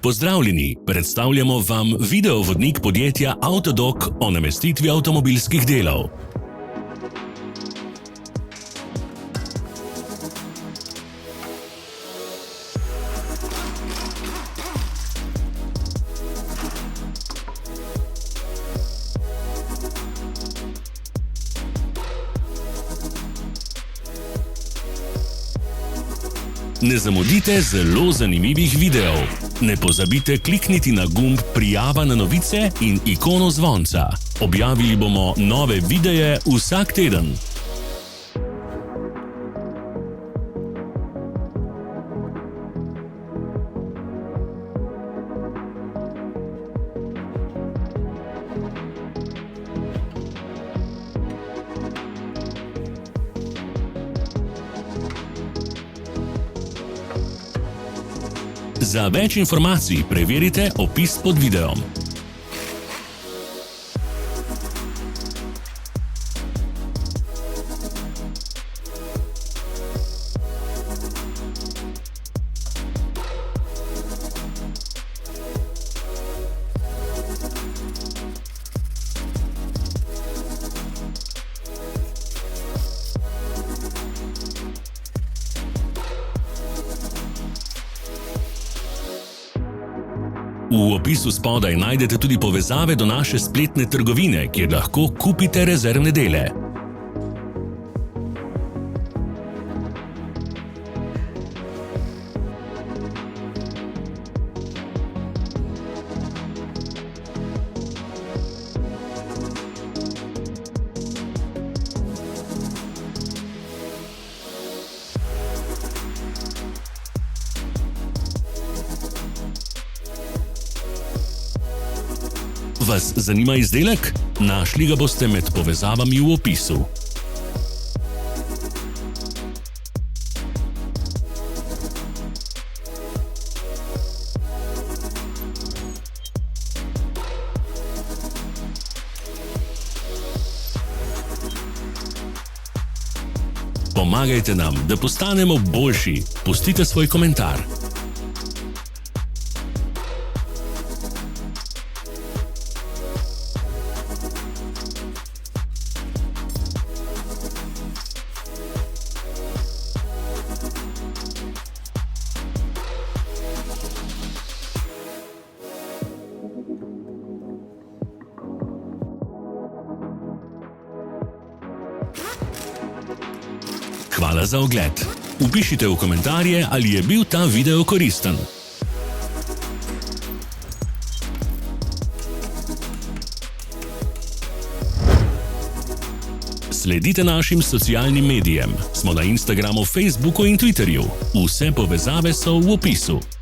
Pozdravljeni, predstavljamo vam videovodnik podjetja Avtodok o namestitvi avtomobilskih delov. Ne zamudite zelo zanimivih videov. Ne pozabite klikniti na gumb Prijava na novice in ikono zvonca. Objavili bomo nove videe vsak teden. Za več informacij preverite opis pod videom. V opisu spodaj najdete tudi povezave do naše spletne trgovine, kjer lahko kupite rezervne dele. Vas zanima izdelek? Našli ga boste med povezavami v opisu. Pomagajte nam, da postanemo boljši. Pustite svoj komentar. Hvala za ogled. Vpišite v komentarje, ali je bil ta video koristen. Sledite našim socialnim medijem. Smo na Instagramu, Facebooku in Twitterju. Vse povezave so v opisu.